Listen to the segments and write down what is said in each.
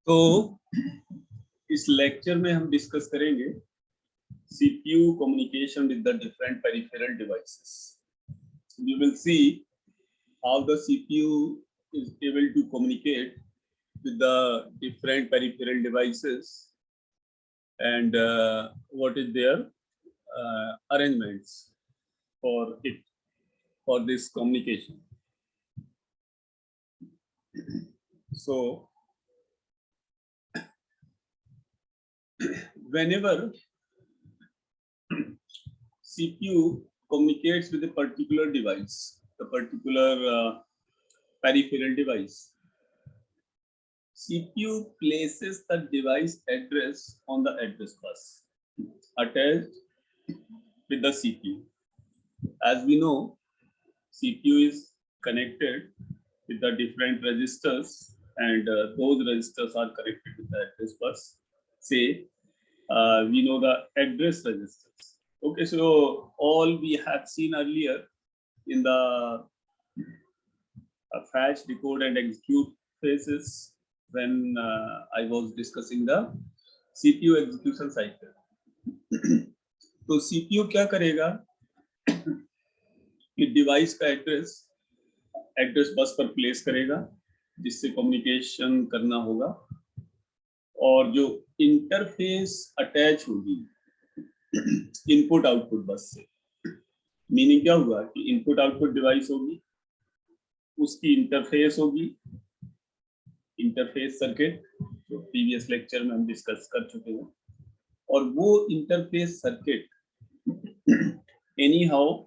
तो इस लेक्चर में हम डिस्कस करेंगे CPU communication with the different peripheral devices. We will see how the CPU is able to communicate with the different peripheral devices and what is their arrangements for it, for this communication. So whenever CPU communicates with a particular device, a particular peripheral device, CPU places the device address on the address bus attached with the CPU. As we know, CPU is connected with the different registers, and those registers are connected with the address bus. Say, we know the address registers. Okay, so all we have seen earlier in the fetch, decode, and execute phases when I was discussing the CPU execution cycle. तो CPU क्या करेगा कि device का address bus पर place करेगा जिससे communication करना होगा, और जो इंटरफेस अटैच होगी इनपुट आउटपुट बस से, मीनिंग क्या हुआ कि इनपुट आउटपुट डिवाइस होगी, उसकी इंटरफेस होगी, इंटरफेस सर्किट जो प्रीवियस लेक्चर में हम डिस्कस कर चुके हैं, और वो interface circuit any how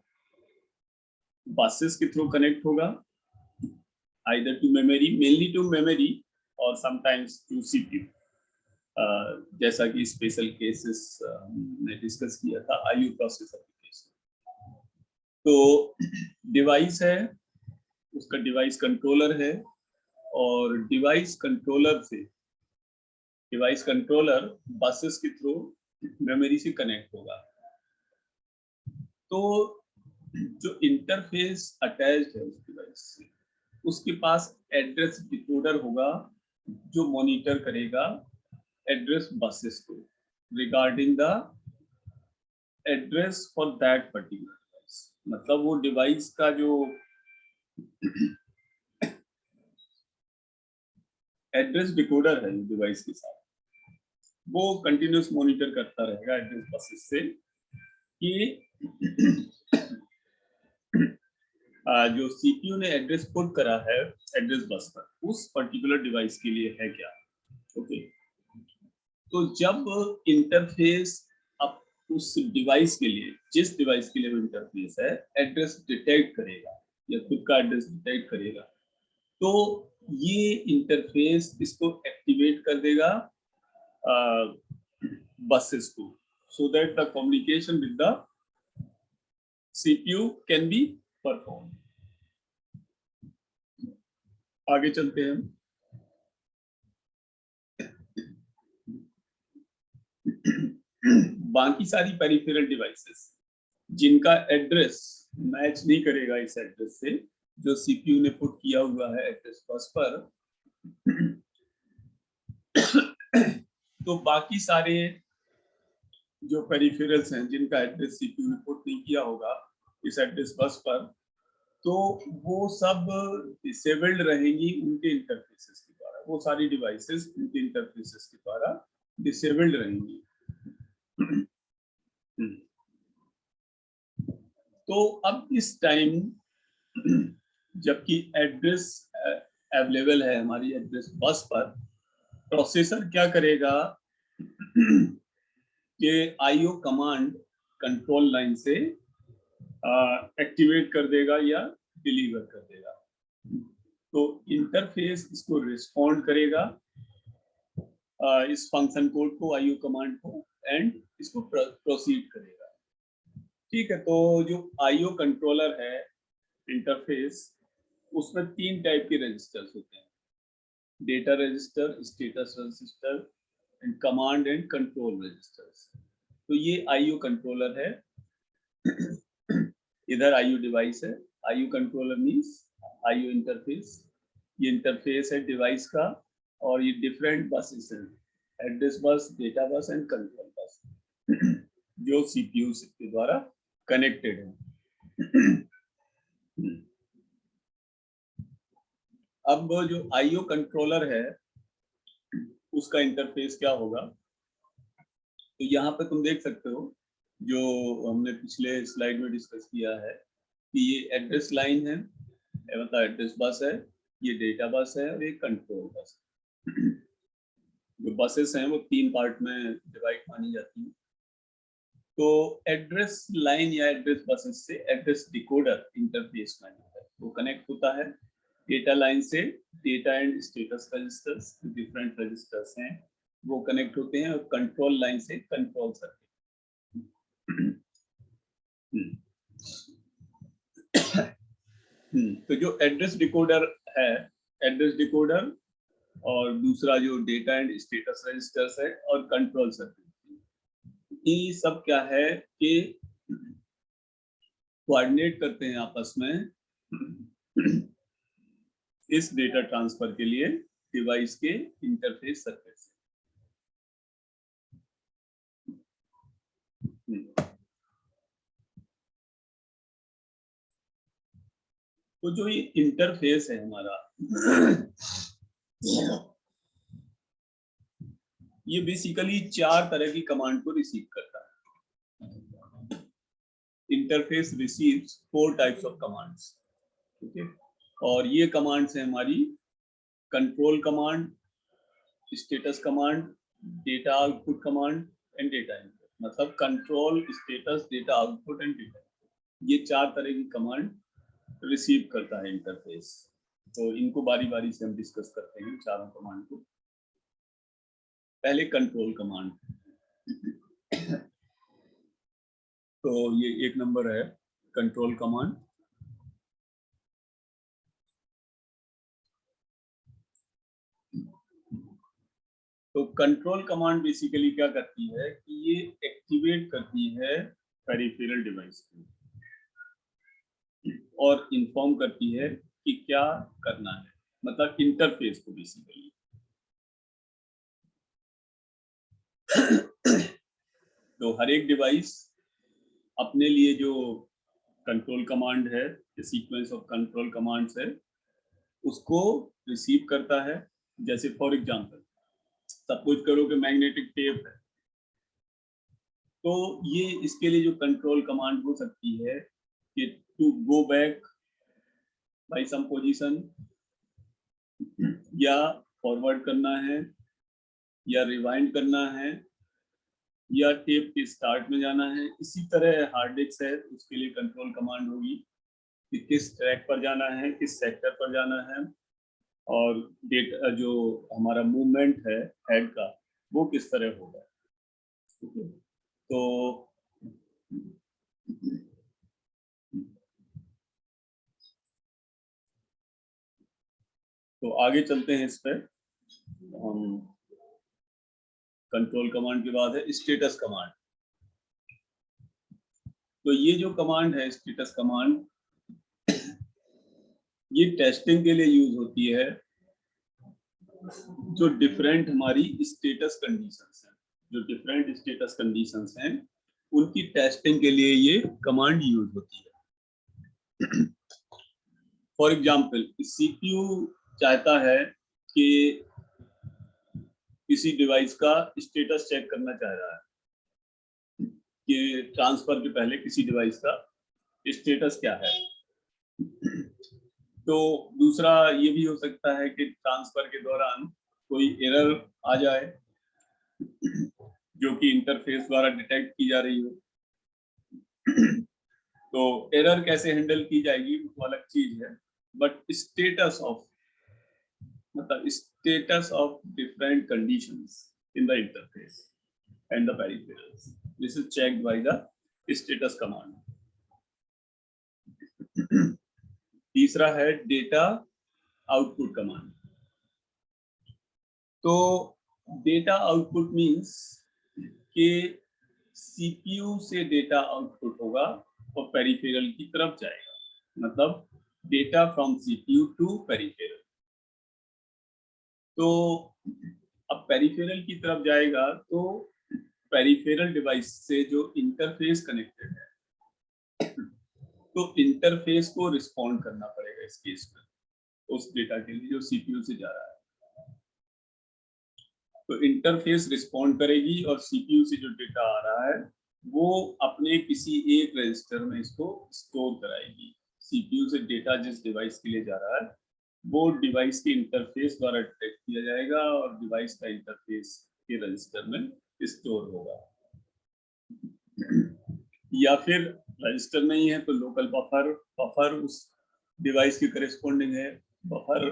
buses के थ्रू कनेक्ट होगा, either to memory, mainly to memory or sometimes to CPU, जैसा कि स्पेशल केसेस हमने डिस्कस किया था IO प्रोसेसर के केस। तो डिवाइस है, उसका डिवाइस कंट्रोलर है, और डिवाइस कंट्रोलर बसेस के थ्रू मेमोरी से कनेक्ट होगा। तो जो इंटरफेस अटैच्ड है उस डिवाइस से, उसके पास एड्रेस डिकोडर होगा जो मॉनिटर करेगा एड्रेस बसेस को regarding the address for that particular device. मतलब वो डिवाइस का जो एड्रेस डिकोडर है डिवाइस के साथ, वो कंटिन्यूस मॉनिटर करता रहेगा एड्रेस बसेस से कि जो CPU ने एड्रेस पुट करा है एड्रेस बस पर उस पर्टिकुलर डिवाइस के लिए है क्या। ओके, तो जब इंटरफेस अब उस डिवाइस के लिए, जिस डिवाइस के लिए वो इंटरफेस है, एड्रेस डिटेक्ट करेगा या खुद का एड्रेस डिटेक्ट करेगा, तो ये इंटरफेस इसको एक्टिवेट कर देगा बसेस को, so that the communication with the CPU can be perform. आगे चलते हैं। बाकी सारी पेरिफेरल डिवाइसेस जिनका एड्रेस मैच नहीं करेगा इस एड्रेस से जो CPU ने पुट किया हुआ है एड्रेस बस पर, तो बाकी सारे जो पेरिफेरल्स हैं जिनका एड्रेस CPU ने पुट नहीं किया होगा इस एड्रेस बस पर, तो वो सब डिसेबल्ड रहेंगी उनके इंटरफेसेस के द्वारा। वो सारी डिवाइसेस उनके इंटरफेसेस के द्वारा डिसेबल्ड रहेंगी। तो अब इस टाइम जबकि एड्रेस अवेलेबल है हमारी एड्रेस बस पर, प्रोसेसर क्या करेगा कि IO कमांड कंट्रोल लाइन से एक्टिवेट कर देगा या डिलीवर कर देगा। तो इंटरफेस इसको रिस्पॉन्ड करेगा इस फंक्शन कोड को, IO कमांड को, एंड इसको प्रोसीड करेगा। ठीक है, तो जो IO कंट्रोलर है इंटरफेस, उसमें 3 टाइप के रजिस्टर्स होते हैं, data register, status register and command and control registers. तो ये IO कंट्रोलर है, इधर IO डिवाइस है। IO controller means IO interface, ये इंटरफेस है डिवाइस का, और ये डिफरेंट बसेस हैं, address bus, data bus and control bus, जो सीपीयू के द्वारा कनेक्टेड है। अब जो आईओ कंट्रोलर है उसका इंटरफेस क्या होगा, तो यहाँ पे तुम देख सकते हो जो हमने पिछले स्लाइड में डिस्कस किया है कि ये एड्रेस लाइन है, मतलब एड्रेस बस है, ये डेटा बस है और ये कंट्रोल बस है। जो बसेस हैं वो 3 पार्ट में डिवाइड मानी जाती हैं। तो एड्रेस लाइन या एड्रेस बसेस से एड्रेस डिकोडर इंटरफेस में वो कनेक्ट होता है। डेटा लाइन से data and status registers, different registers हैं वो कनेक्ट होते हैं, और कंट्रोल लाइन से कंट्रोल सर्किट। तो जो एड्रेस डिकोडर है, एड्रेस डिकोडर और दूसरा जो डेटा एंड स्टेटस रजिस्टर्स है और कंट्रोल सर्किट, ये सब क्या है कि कोऑर्डिनेट करते हैं आपस में इस डेटा ट्रांसफर के लिए डिवाइस के इंटरफेस सर्किट से। तो जो ये इंटरफेस है हमारा, ये बेसिकली 4 तरह की कमांड को रिसीव करता है। Interface receives 4 types of commands, ठीक है, और ये कमांड्स हैं हमारी control command, status command, data output command and data input. मतलब control, status, data output and data, ये 4 तरह की कमांड रिसीव करता है इंटरफेस। तो इनको बारी बारी से हम डिस्कस करते हैं चारों कमांड को। पहले कंट्रोल कमांड, तो ये 1 नंबर है कंट्रोल कमांड। तो कंट्रोल कमांड बेसिकली क्या करती है कि ये एक्टिवेट करती है पेरिफेरल डिवाइस को और इन्फॉर्म करती है कि क्या करना है, मतलब इंटरफेस को बेसिकली। तो हर एक डिवाइस अपने लिए जो कंट्रोल कमांड है, सीक्वेंस ऑफ कंट्रोल कमांड्स है, उसको रिसीव करता है। जैसे फॉर एग्जांपल सपोज करो कि मैग्नेटिक टेप है, तो ये इसके लिए जो कंट्रोल कमांड हो सकती है कि to go back by some position, या फॉरवर्ड करना है, या रिवाइंड करना है, या टेप के स्टार्ट में जाना है। इसी तरह हार्ड डिस्क है, उसके लिए कंट्रोल कमांड होगी कि किस ट्रैक पर जाना है, किस सेक्टर पर जाना है, और डेटा जो हमारा मूवमेंट है हेड का वो किस तरह होगा। तो आगे चलते हैं इस पे। कंट्रोल कमांड के बाद है स्टेटस कमांड। तो ये जो कमांड है स्टेटस कमांड, ये टेस्टिंग के लिए यूज होती है। जो डिफरेंट हमारी स्टेटस कंडीशंस हैं, जो डिफरेंट स्टेटस कंडीशंस हैं, उनकी टेस्टिंग के लिए ये कमांड यूज होती है। फॉर एग्जांपल सीपीयू चाहता है कि किसी डिवाइस का स्टेटस चेक करना चाह रहा है कि ट्रांसफर के पहले किसी डिवाइस का स्टेटस क्या है। तो दूसरा ये भी हो सकता है कि ट्रांसफर के दौरान कोई एरर आ जाए जो कि इंटरफेस द्वारा डिटेक्ट की जा रही हो। तो एरर कैसे हैंडल की जाएगी वो अलग चीज है, बट स्टेटस ऑफ, मतलब status of different conditions in the interface and the peripherals, this is checked by the status command. तीसरा है डेटा आउटपुट कमांड। तो डेटा आउटपुट मींस कि सीपीयू से डेटा आउटपुट होगा और पेरिफेरल की तरफ जाएगा, मतलब data from CPU to peripheral. तो अब पेरिफेरल की तरफ जाएगा तो पेरिफेरल डिवाइस से जो इंटरफेस कनेक्टेड है, तो इंटरफेस को रिस्पॉन्ड करना पड़ेगा इस केस में, उस डेटा के लिए जो सीपीयू से जा रहा है। तो इंटरफेस रिस्पॉन्ड करेगी और सीपीयू से जो डेटा आ रहा है वो अपने किसी एक रजिस्टर में इसको स्टोर कराएगी। सीपीयू से डेटा जिस डिवाइस के लिए जा रहा है वो डिवाइस के इंटरफेस द्वारा डिटेक्ट किया जाएगा और डिवाइस का इंटरफेस के रजिस्टर में स्टोर होगा। या फिर रजिस्टर नहीं है तो लोकल बफर, बफर उस डिवाइस के करेस्पॉन्डिंग है, बफर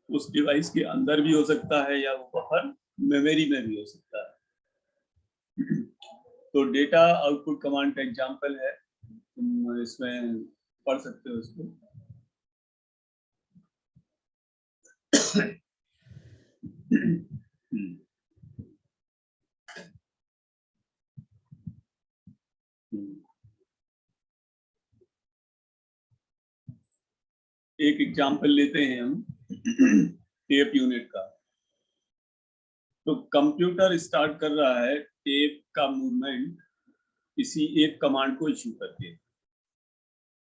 उस डिवाइस के अंदर भी हो सकता है या वो बफर मेमोरी में भी हो सकता है। तो डेटा आउटपुट कमांड का एग्जांपल है, तुम इसमें पढ़ सकते हो इसको। एक एग्जांपल लेते हैं हम टेप यूनिट का। तो कंप्यूटर स्टार्ट कर रहा है टेप का मूवमेंट किसी एक कमांड को इशू करके।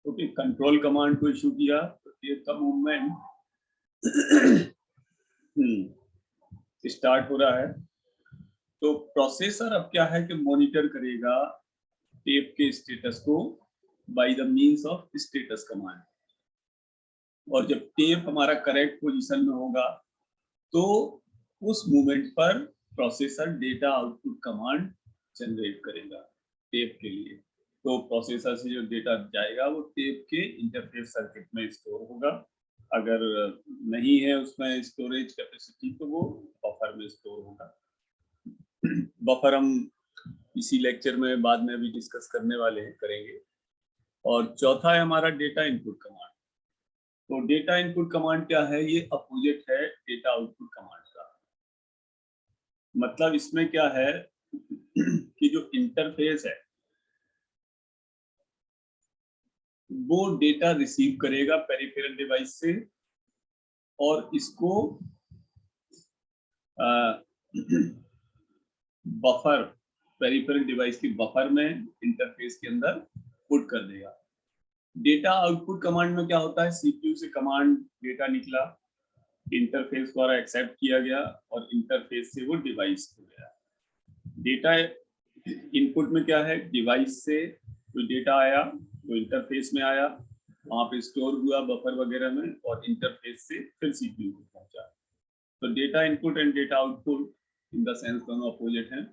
ओके, कंट्रोल कमांड को इशू किया तो टेप का मूवमेंट स्टार्ट हो रहा है। तो प्रोसेसर अब क्या है कि मॉनिटर करेगा टेप के स्टेटस को by the means of status command, और जब टेप हमारा करेक्ट पोजीशन में होगा तो उस मूवमेंट पर processor data output command generate करेगा टेप के लिए। तो प्रोसेसर से जो डेटा जाएगा वो टेप के इंटरफेस सर्किट में स्टोर होगा। अगर नहीं है उसमें स्टोरेज कैपेसिटी तो वो बफर में स्टोर होगा। बफर हम इसी लेक्चर में बाद में भी डिस्कस करने वाले हैं, करेंगे। और चौथा है हमारा डेटा इनपुट कमांड। तो डेटा इनपुट कमांड क्या है? ये अपोजिट है डेटा आउटपुट कमांड का। मतलब इसमें क्या है कि जो इंटरफेस है वो डेटा रिसीव करेगा पेरिफेरल डिवाइस से और इसको बफर, पेरिफेरल डिवाइस की बफर में इंटरफेस के अंदर पुट कर देगा। डेटा आउटपुट कमांड में क्या होता है? सीपीयू से कमांड डेटा निकला, इंटरफेस द्वारा एक्सेप्ट किया गया और इंटरफेस से वो डिवाइस को गया। डेटा इनपुट में क्या है? डिवाइस से कोई डेटा आया तो इंटरफेस में आया, वहां पे स्टोर हुआ बफर वगैरह में और इंटरफेस से फिर सीपीयू को पहुंचा। तो data input and data output in the sense दोनों अपोजिट हैं।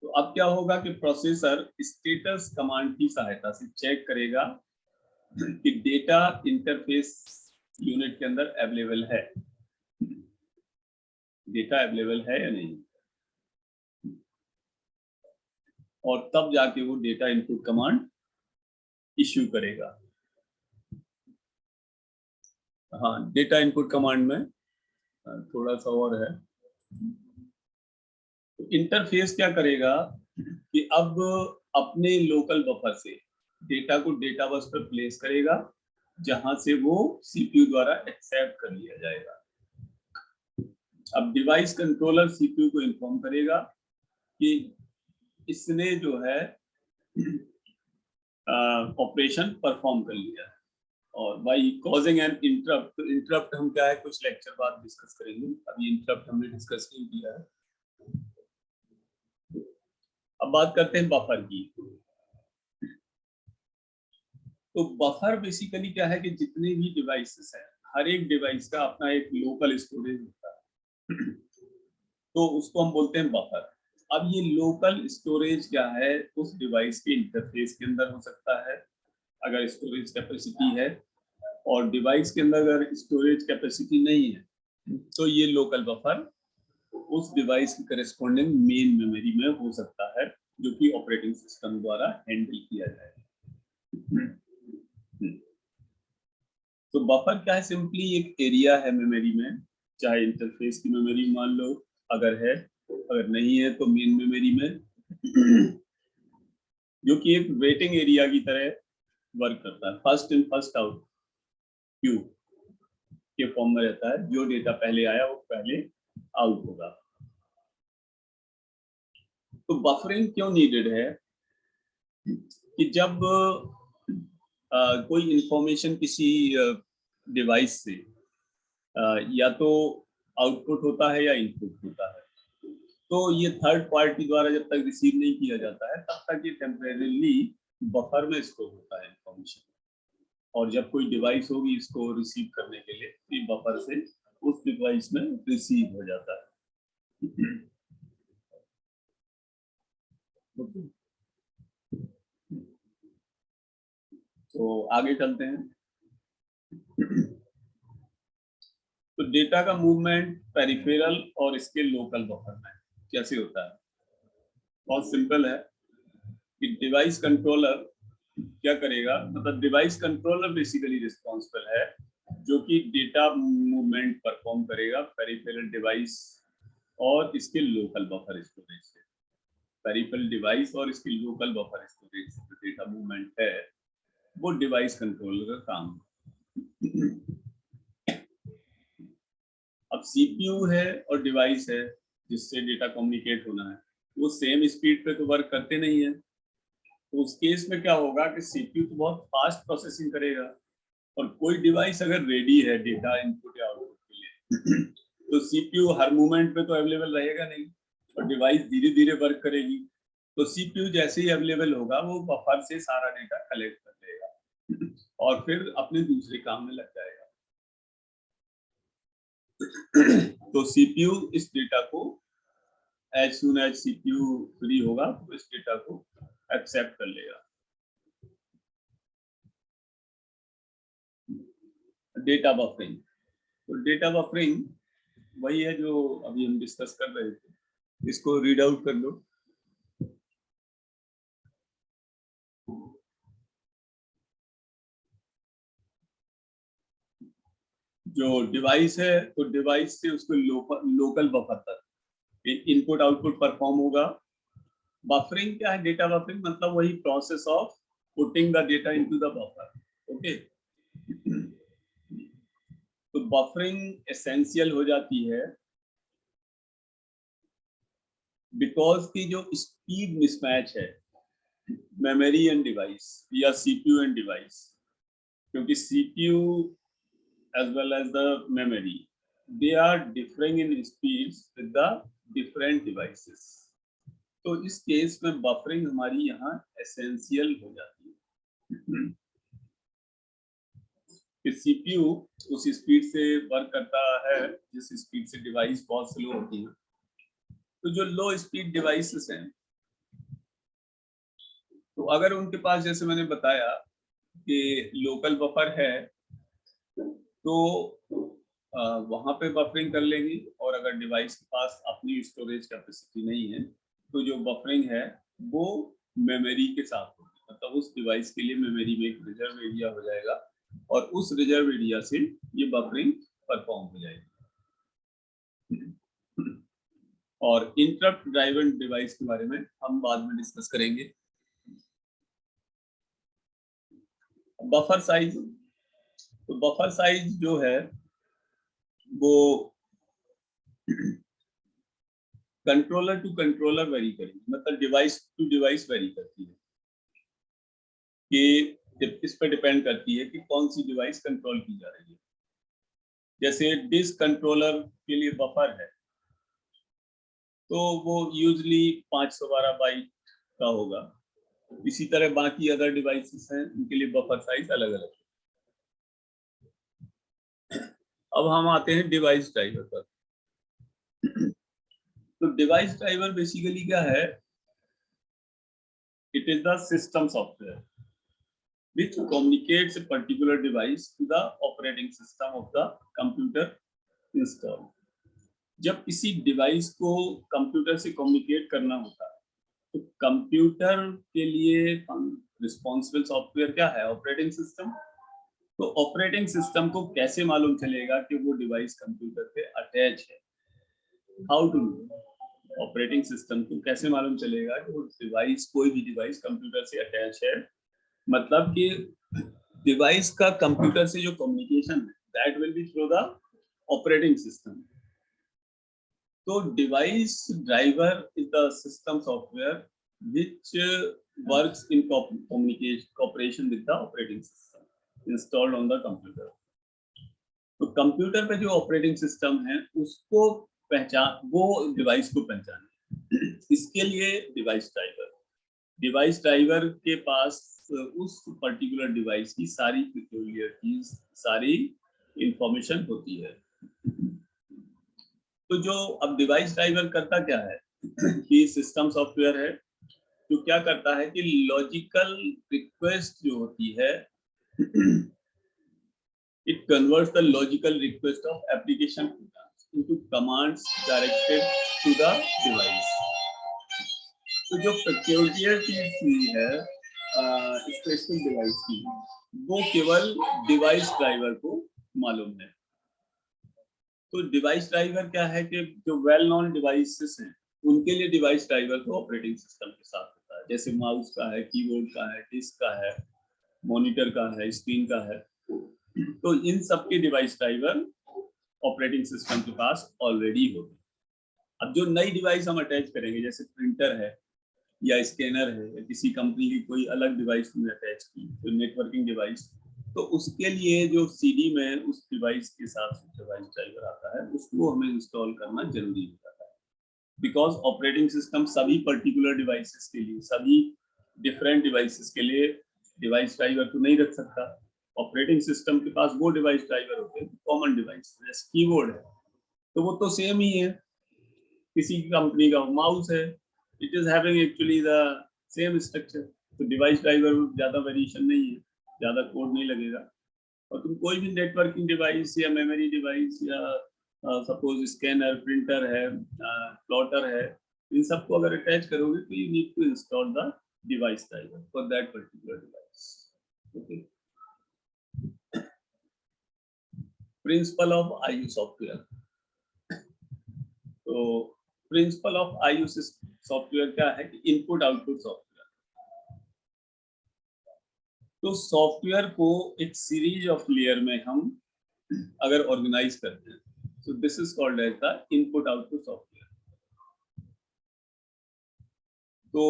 तो अब क्या होगा कि प्रोसेसर स्टेटस कमांड की सहायता से चेक करेगा कि डेटा इंटरफेस यूनिट के अंदर अवेलेबल है, डेटा अवेलेबल है या नहीं, और तब जाके वो डेटा इनपुट कमांड इश्यू करेगा। हाँ, डेटा इनपुट कमांड में थोड़ा सा और है। तो इंटरफेस क्या करेगा कि अब अपने लोकल बफर से डेटा को डेटा बस पर प्लेस करेगा जहां से वो सीपीयू द्वारा एक्सेप्ट कर लिया जाएगा। अब डिवाइस कंट्रोलर सीपीयू को इन्फॉर्म करेगा कि इसने जो है ऑपरेशन परफॉर्म कर लिया है, और बाई कॉजिंग एन इंटरप्ट। तो इंटरप्ट हम क्या है कुछ लेक्चर बाद डिस्कस करेंगे, अभी इंटरप्ट हमने डिस्कस नहीं किया है। अब बात करते हैं बफर की। तो बफर बेसिकली क्या है कि जितने भी डिवाइसेस हैं, हर एक डिवाइस का अपना एक लोकल स्टोरेज होता है, तो उसको हम बोलते हैं बफर। अब ये लोकल स्टोरेज क्या है? उस डिवाइस के इंटरफेस के अंदर हो सकता है अगर स्टोरेज कैपेसिटी है, और डिवाइस के अंदर अगर स्टोरेज कैपेसिटी नहीं है तो ये लोकल बफर उस डिवाइस की करेस्पॉन्डिंग मेन मेमोरी में हो सकता है, जो कि ऑपरेटिंग सिस्टम द्वारा हैंडल किया जाए। तो बफर क्या है? सिंपली एक एरिया है मेमोरी में, चाहे इंटरफेस की मेमोरी मान लो अगर है, अगर नहीं है तो मेन मेमोरी में, जो कि एक वेटिंग एरिया की तरह वर्क करता है। First in first out Q के फॉर्म में रहता है, जो डेटा पहले आया वो पहले आउट होगा। तो बफरिंग क्यों नीडेड है कि जब कोई इंफॉर्मेशन किसी डिवाइस से या तो आउटपुट होता है या इनपुट होता है, तो ये थर्ड पार्टी द्वारा जब तक रिसीव नहीं किया जाता है तब तक ये टेम्परेरीली बफर में स्टोर होता है इंफॉर्मेशन, और जब कोई डिवाइस होगी इसको रिसीव करने के लिए तो ये बफर से उस डिवाइस में रिसीव हो जाता है। तो आगे चलते हैं। तो डेटा का मूवमेंट पेरिफेरल और इसके लोकल बफर में कैसे होता है? बहुत सिंपल है कि डिवाइस कंट्रोलर क्या करेगा, मतलब डिवाइस कंट्रोलर बेसिकली रिस्पॉन्सिबल है जो कि डेटा मूवमेंट परफॉर्म करेगा पेरिफेरल डिवाइस और इसके लोकल बफर स्टोरेज से। पेरिफेरल डिवाइस और इसके लोकल बफर स्टोरेज से डेटा मूवमेंट है वो डिवाइस कंट्रोलर का काम है। अब सीपीयू है और डिवाइस है जिससे डेटा कम्युनिकेट होना है, वो सेम स्पीड पे तो वर्क करते नहीं है। तो उस केस में क्या होगा कि सीपीयू तो बहुत फास्ट प्रोसेसिंग करेगा, और कोई डिवाइस अगर रेडी है डेटा इनपुट या आउटपुट के लिए तो सीपीयू हर मोमेंट पे तो अवेलेबल रहेगा नहीं, और डिवाइस धीरे धीरे वर्क करेगी। तो सीपीयू जैसे ही अवेलेबल होगा वो बफर से सारा डेटा कलेक्ट कर लेगा और फिर अपने दूसरे काम में लग जाएगा। तो सीपीयू इस डेटा को as soon as CPU free होगा तो इस डेटा को एक्सेप्ट कर लेगा। डेटा बफरिंग, तो डेटा बफरिंग वही है जो अभी हम डिस्कस कर रहे थे, इसको रीड आउट कर लो। जो डिवाइस है तो डिवाइस से उसको लोकल बफर तक इनपुट आउटपुट परफॉर्म होगा। बफरिंग क्या है? डेटा बफरिंग मतलब वही process of putting the data into the buffer. Okay, तो बफरिंग एसेंशियल हो जाती है बिकॉज की जो स्पीड मिसमैच है मेमोरी एंड डिवाइस या सीपीयू एंड डिवाइस, क्योंकि CPU as well as the memory, they are differing in speeds with the different devices. तो इस केस में बफरिंग हमारी यहाँ एसेंशियल हो जाती है कि सीपीयू उस स्पीड से वर्क करता है जिस स्पीड से डिवाइस बहुत स्लो होती है। तो जो लो स्पीड डिवाइसेस हैं तो अगर उनके पास, जैसे मैंने बताया कि लोकल बफर है, तो वहां पे बफरिंग कर लेंगे, और अगर डिवाइस के पास अपनी स्टोरेज कैपेसिटी नहीं है तो जो बफरिंग है वो मेमोरी के साथ होगी, मतलब उस डिवाइस के लिए मेमोरी में एक रिजर्व एरिया हो जाएगा और उस रिजर्व एरिया से ये बफरिंग परफॉर्म हो जाएगी। और इंटरप्ट ड्राइवन डिवाइस के बारे में हम बाद में डिस्कस करेंगे। बफर साइज, तो बफर साइज जो है वो कंट्रोलर टू कंट्रोलर वेरी करेगी, मतलब डिवाइस टू डिवाइस वेरी करती है कि इस पर डिपेंड करती है कि कौन सी डिवाइस कंट्रोल की जा रही है। जैसे डिस्क कंट्रोलर के लिए बफर है तो वो यूजली 512 बाइट का होगा। इसी तरह बाकी अदर डिवाइसेस हैं उनके लिए बफर साइज अलग अलग है। अब हम आते हैं डिवाइस ड्राइवर पर। तो डिवाइस ड्राइवर बेसिकली क्या है? It is the system software which communicates a particular device to the operating system of the computer installed. जब किसी डिवाइस को कंप्यूटर से कम्युनिकेट करना होता है तो कंप्यूटर के लिए रिस्पॉन्सिबल सॉफ्टवेयर क्या है? Operating system. तो ऑपरेटिंग सिस्टम को कैसे मालूम चलेगा कि वो डिवाइस कंप्यूटर पे अटैच है? How to know? Operating system को कैसे मालूम चलेगा कि वो डिवाइस, कोई भी डिवाइस कंप्यूटर से अटैच है? मतलब कि डिवाइस का कंप्यूटर से जो कम्युनिकेशन है that will be through the operating system. तो device driver is the system software which works in cooperation with the operating system installed on the computer. तो कंप्यूटर पे जो ऑपरेटिंग सिस्टम है उसको वो डिवाइस को पहचाने, इसके लिए डिवाइस ड्राइवर के पास उस पर्टिकुलर डिवाइस की सारी पेक्यूलियरिटीज, सारी इंफॉर्मेशन होती है। तो जो अब डिवाइस ड्राइवर करता क्या है कि सिस्टम सॉफ्टवेयर है जो क्या करता है कि लॉजिकल रिक्वेस्ट जो होती है, it converts the logical request of application programs into commands directed to the device. तो जो peculiarity है स्पेशल डिवाइस की, वो केवल डिवाइस ड्राइवर को मालूम है। तो डिवाइस ड्राइवर क्या है कि जो वेल नोन डिवाइसेस हैं उनके लिए डिवाइस ड्राइवर को ऑपरेटिंग सिस्टम के साथ होता है, जैसे माउस का है, कीबोर्ड का है, डिस्क का है, मॉनिटर का है, स्क्रीन का है। तो इन सब के डिवाइस ड्राइवर ऑपरेटिंग सिस्टम के पास ऑलरेडी होते हैं। अब जो नई डिवाइस हम अटैच करेंगे, जैसे प्रिंटर है या स्कैनर है या किसी कंपनी की कोई अलग डिवाइस में अटैच की, तो नेटवर्किंग डिवाइस, तो उसके लिए जो सीडी में उस डिवाइस के साथ डिवाइस ड्राइवर आता है उसको हमें इंस्टॉल करना जरूरी हो जाता है, बिकॉज ऑपरेटिंग सिस्टम सभी पर्टिकुलर डिवाइसेस के लिए, सभी डिफरेंट डिवाइसेस के लिए डिवाइस ड्राइवर तो नहीं रख सकता। ऑपरेटिंग सिस्टम के पास वो डिवाइस ड्राइवर होते हैं कॉमन डिवाइस, जैसे कीबोर्ड है तो वो तो सेम ही है, किसी कंपनी का माउस है, it is having actually the same structure. तो डिवाइस ड्राइवर में ज्यादा वेरिएशन नहीं है, ज्यादा कोड नहीं लगेगा। और तुम कोई भी नेटवर्किंग डिवाइस या मेमोरी डिवाइस या सपोज स्कैनर, प्रिंटर है, प्लॉटर है, इन सबको अगर अटैच करोगे तो you need to install the device driver for that particular device. Okay, principle of I O software. तो प्रिंसिपल ऑफ आईयू सॉफ्टवेयर क्या है कि इनपुट आउटपुट सॉफ्टवेयर। तो सॉफ्टवेयर को एक सीरीज ऑफ लेयर में हम अगर ऑर्गेनाइज करते हैं, so this is called as the input output software. तो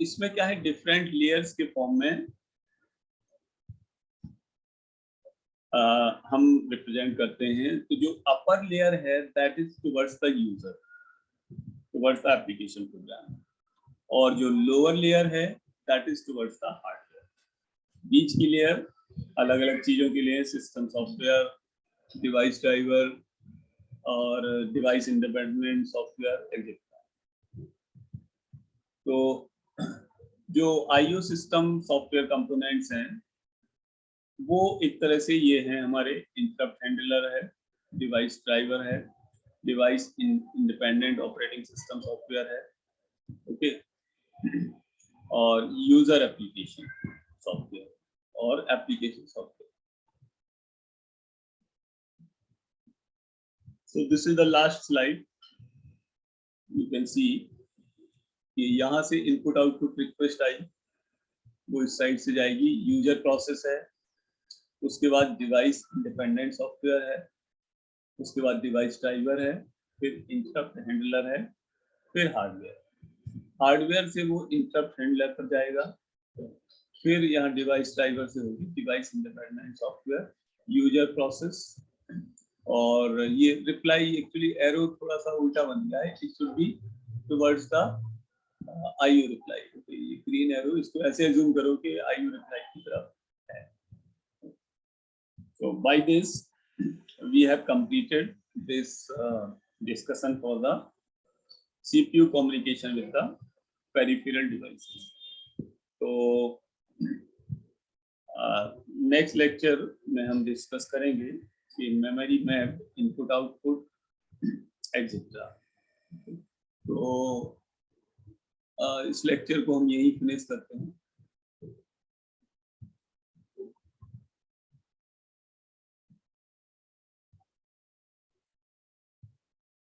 इसमें क्या है, डिफरेंट लेयर्स के फॉर्म में हम रिप्रेजेंट करते हैं। तो जो अपर लेयर है that is towards the user, towards the application program, और जो लोअर लेयर है that is towards the hardware. बीच की लेयर अलग अलग चीजों के लिए, सिस्टम सॉफ्टवेयर, डिवाइस ड्राइवर और डिवाइस इंडिपेंडेंट सॉफ्टवेयर एक्सेट्रा। तो जो आईओ सिस्टम सॉफ्टवेयर कंपोनेंट्स हैं वो एक तरह से ये हैं हमारे इंटरप्ट हैंडलर है, डिवाइस ड्राइवर है, device independent operating system software है, ओके, और यूजर एप्लीकेशन सॉफ्टवेयर और application software. So this is the last slide. You can see कि यहाँ से इनपुट आउटपुट रिक्वेस्ट आई, वो इस साइड से जाएगी, यूजर प्रोसेस है, उसके बाद डिवाइस इंडिपेंडेंट सॉफ्टवेयर है, उसके बाद डिवाइस ड्राइवर है, फिर इंटरप्ट हैंडलर है, फिर हार्डवेयर। हार्डवेयर से वो इंटरप्ट हैंडलर पर जाएगा, फिर यहाँ डिवाइस ड्राइवर से होगी device independent software, user process, और ये रिप्लाई एक्चुअली एरो थोड़ा सा उल्टा बन गया है, it should be towards the IU reply. ये ग्रीन एरो, इसको ऐसे अज्यूम करो कि आईयू रिप्लाई की तरफ है। So by this we have completed this discussion for the CPU communication with the peripheral devices. तो नेक्स्ट लेक्चर में हम डिस्कस करेंगे कि memory map, input output etcetera. तो इस लेक्चर को हम यही फिनिश करते हैं।